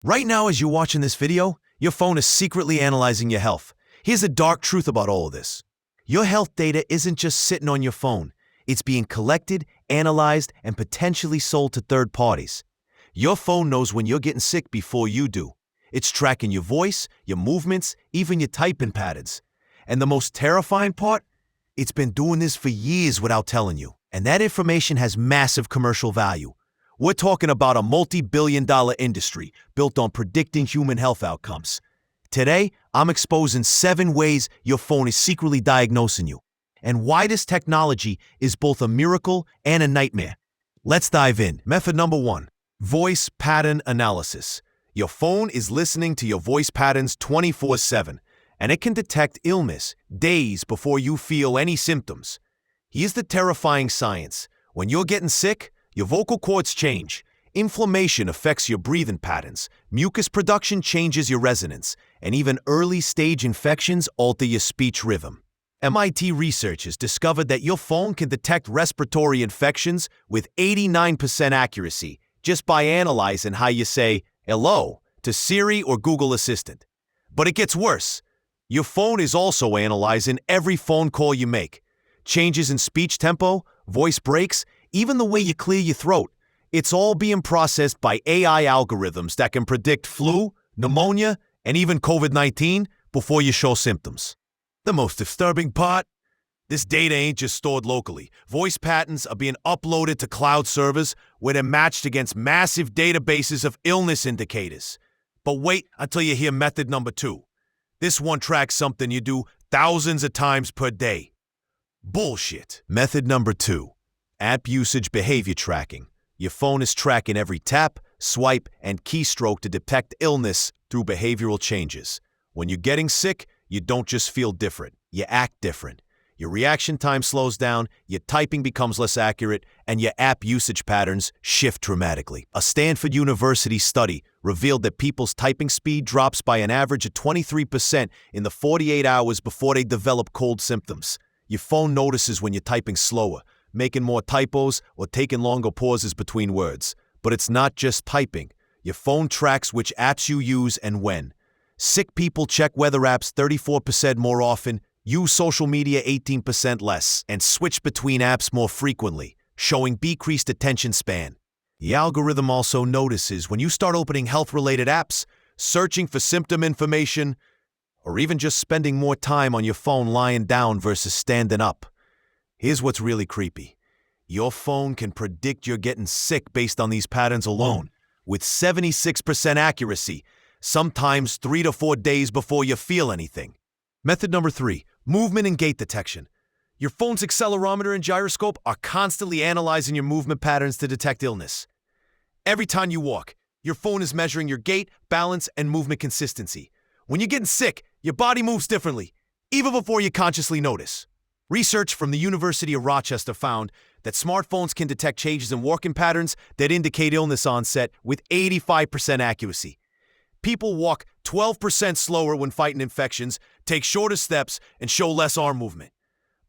Right now, as you're watching this video, your phone is secretly analyzing your health. Here's the dark truth about all of this. Your health data isn't just sitting on your phone. It's being collected, analyzed, and potentially sold to third parties. Your phone knows when you're getting sick before you do. It's tracking your voice, your movements, even your typing patterns. And the most terrifying part? It's been doing this for years without telling you. And that information has massive commercial value. We're talking about a multi-billion-dollar industry built on predicting human health outcomes. Today, I'm exposing 7 ways your phone is secretly diagnosing you, and why this technology is both a miracle and a nightmare. Let's dive in. Method number 1, voice pattern analysis. Your phone is listening to your voice patterns 24/7, and it can detect illness days before you feel any symptoms. Here's the terrifying science. When you're getting sick, your vocal cords change. Inflammation affects your breathing patterns. Mucus production changes your resonance. And even early-stage infections alter your speech rhythm. MIT researchers discovered that your phone can detect respiratory infections with 89% accuracy just by analyzing how you say hello to Siri or Google Assistant. But it gets worse. Your phone is also analyzing every phone call you make. Changes in speech tempo, voice breaks, even the way you clear your throat. It's all being processed by AI algorithms that can predict flu, pneumonia, and even COVID-19 before you show symptoms. The most disturbing part? This data ain't just stored locally. Voice patterns are being uploaded to cloud servers where they're matched against massive databases of illness indicators. But wait until you hear method number 2. This one tracks something you do thousands of times per day. Bullshit. Method number 2. App usage behavior tracking. Your phone is tracking every tap, swipe, and keystroke to detect illness through behavioral changes. When you're getting sick, you don't just feel different, you act different. Your reaction time slows down, your typing becomes less accurate, and your app usage patterns shift dramatically. A Stanford University study revealed that people's typing speed drops by an average of 23% in the 48 hours before they develop cold symptoms. Your phone notices when you're typing slower, making more typos, or taking longer pauses between words. But it's not just typing. Your phone tracks which apps you use and when. Sick people check weather apps 34% more often, use social media 18% less, and switch between apps more frequently, showing decreased attention span. The algorithm also notices when you start opening health-related apps, searching for symptom information, or even just spending more time on your phone lying down versus standing up. Here's what's really creepy. Your phone can predict you're getting sick based on these patterns alone, with 76% accuracy, sometimes 3 to 4 days before you feel anything. Method number 3, movement and gait detection. Your phone's accelerometer and gyroscope are constantly analyzing your movement patterns to detect illness. Every time you walk, your phone is measuring your gait, balance, and movement consistency. When you're getting sick, your body moves differently, even before you consciously notice. Research from the University of Rochester found that smartphones can detect changes in walking patterns that indicate illness onset with 85% accuracy. People walk 12% slower when fighting infections, take shorter steps, and show less arm movement.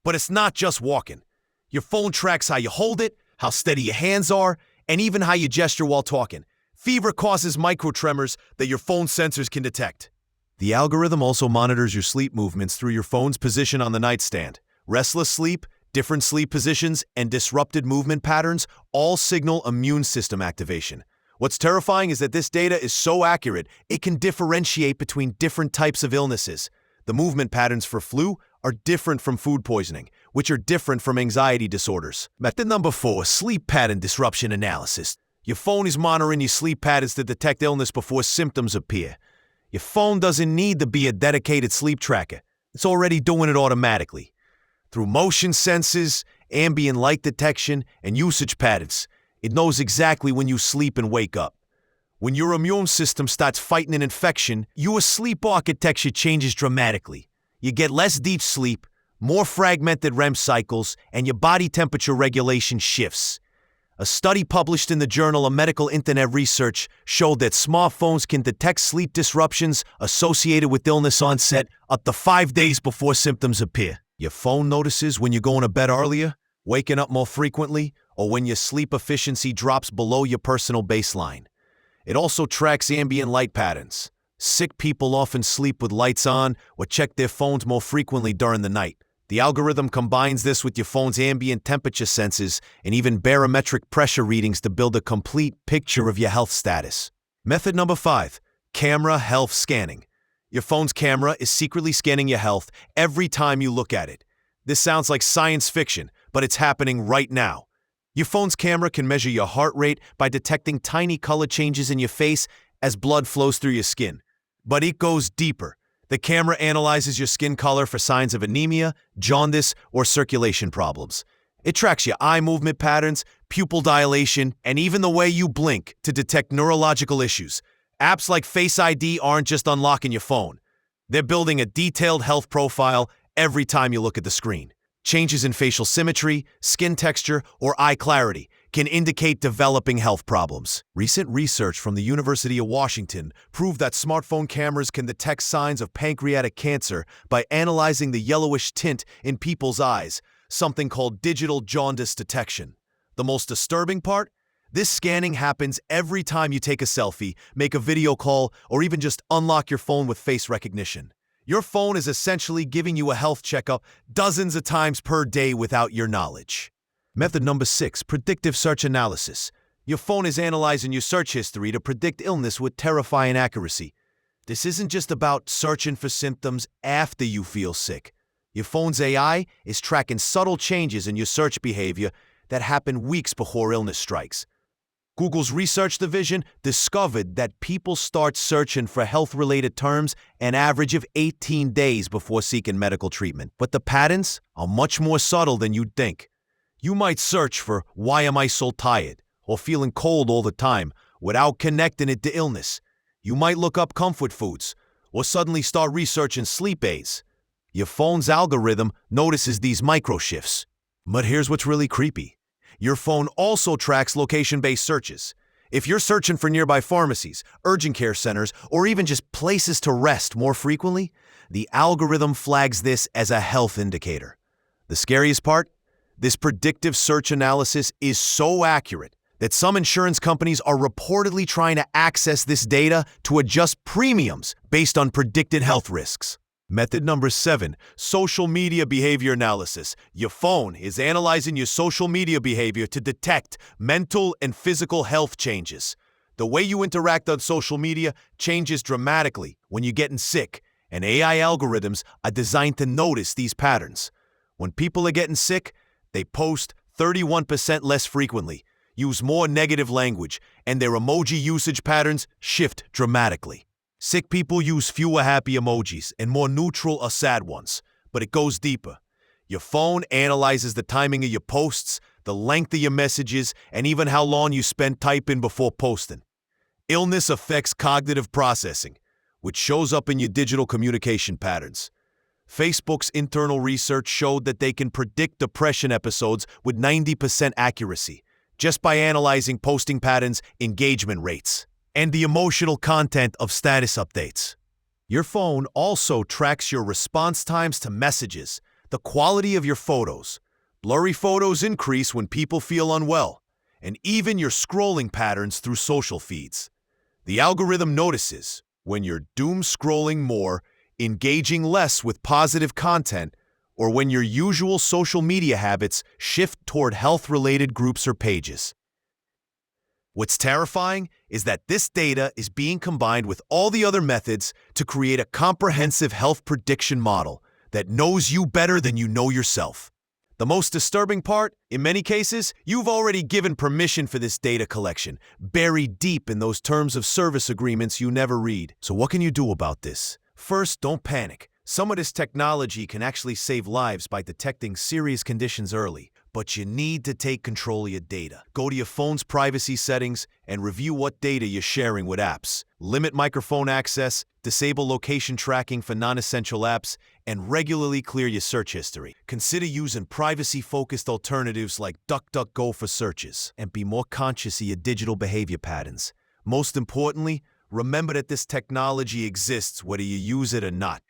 But it's not just walking. Your phone tracks how you hold it, how steady your hands are, and even how you gesture while talking. Fever causes microtremors that your phone sensors can detect. The algorithm also monitors your sleep movements through your phone's position on the nightstand. Restless sleep, different sleep positions, and disrupted movement patterns all signal immune system activation. What's terrifying is that this data is so accurate, it can differentiate between different types of illnesses. The movement patterns for flu are different from food poisoning, which are different from anxiety disorders. Method number 4, sleep pattern disruption analysis. Your phone is monitoring your sleep patterns to detect illness before symptoms appear. Your phone doesn't need to be a dedicated sleep tracker. It's already doing it automatically. Through motion sensors, ambient light detection, and usage patterns, it knows exactly when you sleep and wake up. When your immune system starts fighting an infection, your sleep architecture changes dramatically. You get less deep sleep, more fragmented REM cycles, and your body temperature regulation shifts. A study published in the Journal of Medical Internet Research showed that smartphones can detect sleep disruptions associated with illness onset up to 5 days before symptoms appear. Your phone notices when you're going to bed earlier, waking up more frequently, or when your sleep efficiency drops below your personal baseline. It also tracks ambient light patterns. Sick people often sleep with lights on or check their phones more frequently during the night. The algorithm combines this with your phone's ambient temperature sensors and even barometric pressure readings to build a complete picture of your health status. Method number 5, camera health scanning. Your phone's camera is secretly scanning your health every time you look at it. This sounds like science fiction, but it's happening right now. Your phone's camera can measure your heart rate by detecting tiny color changes in your face as blood flows through your skin. But it goes deeper. The camera analyzes your skin color for signs of anemia, jaundice, or circulation problems. It tracks your eye movement patterns, pupil dilation, and even the way you blink to detect neurological issues. Apps like Face ID aren't just unlocking your phone. They're building a detailed health profile every time you look at the screen. Changes in facial symmetry, skin texture, or eye clarity can indicate developing health problems. Recent research from the University of Washington proved that smartphone cameras can detect signs of pancreatic cancer by analyzing the yellowish tint in people's eyes, something called digital jaundice detection. The most disturbing part? This scanning happens every time you take a selfie, make a video call, or even just unlock your phone with face recognition. Your phone is essentially giving you a health checkup dozens of times per day without your knowledge. Method number 6, predictive search analysis. Your phone is analyzing your search history to predict illness with terrifying accuracy. This isn't just about searching for symptoms after you feel sick. Your phone's AI is tracking subtle changes in your search behavior that happen weeks before illness strikes. Google's research division discovered that people start searching for health-related terms an average of 18 days before seeking medical treatment. But the patterns are much more subtle than you'd think. You might search for "why am I so tired?" or "feeling cold all the time" without connecting it to illness. You might look up comfort foods or suddenly start researching sleep aids. Your phone's algorithm notices these micro shifts. But here's what's really creepy. Your phone also tracks location-based searches. If you're searching for nearby pharmacies, urgent care centers, or even just places to rest more frequently, the algorithm flags this as a health indicator. The scariest part? This predictive search analysis is so accurate that some insurance companies are reportedly trying to access this data to adjust premiums based on predicted health risks. Method number 7, social media behavior analysis. Your phone is analyzing your social media behavior to detect mental and physical health changes. The way you interact on social media changes dramatically when you're getting sick, and AI algorithms are designed to notice these patterns. When people are getting sick, they post 31% less frequently, use more negative language, and their emoji usage patterns shift dramatically. Sick people use fewer happy emojis and more neutral or sad ones, but it goes deeper. Your phone analyzes the timing of your posts, the length of your messages, and even how long you spend typing before posting. Illness affects cognitive processing, which shows up in your digital communication patterns. Facebook's internal research showed that they can predict depression episodes with 90% accuracy just by analyzing posting patterns, engagement rates, and the emotional content of status updates. Your phone also tracks your response times to messages, the quality of your photos. Blurry photos increase when people feel unwell, and even your scrolling patterns through social feeds. The algorithm notices when you're doom scrolling more, engaging less with positive content, or when your usual social media habits shift toward health-related groups or pages. What's terrifying is that this data is being combined with all the other methods to create a comprehensive health prediction model that knows you better than you know yourself. The most disturbing part, in many cases, you've already given permission for this data collection, buried deep in those terms of service agreements you never read. So what can you do about this? First, don't panic. Some of this technology can actually save lives by detecting serious conditions early, but you need to take control of your data. Go to your phone's privacy settings and review what data you're sharing with apps. Limit microphone access, disable location tracking for non-essential apps, and regularly clear your search history. Consider using privacy-focused alternatives like DuckDuckGo for searches, and be more conscious of your digital behavior patterns. Most importantly, remember that this technology exists whether you use it or not.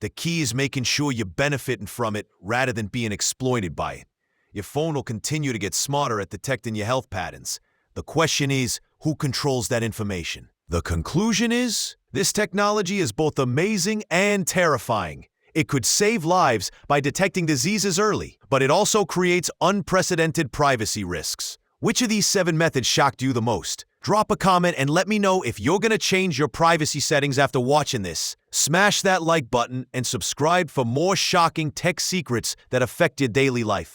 The key is making sure you're benefiting from it rather than being exploited by it. Your phone will continue to get smarter at detecting your health patterns. The question is, who controls that information. The conclusion is, this technology is both amazing and terrifying. It could save lives by detecting diseases early, but it also creates unprecedented privacy risks. Which of these 7 methods shocked you the most? Drop a comment and let me know if you're gonna change your privacy settings after watching this. Smash that like button and subscribe for more shocking tech secrets that affect your daily life.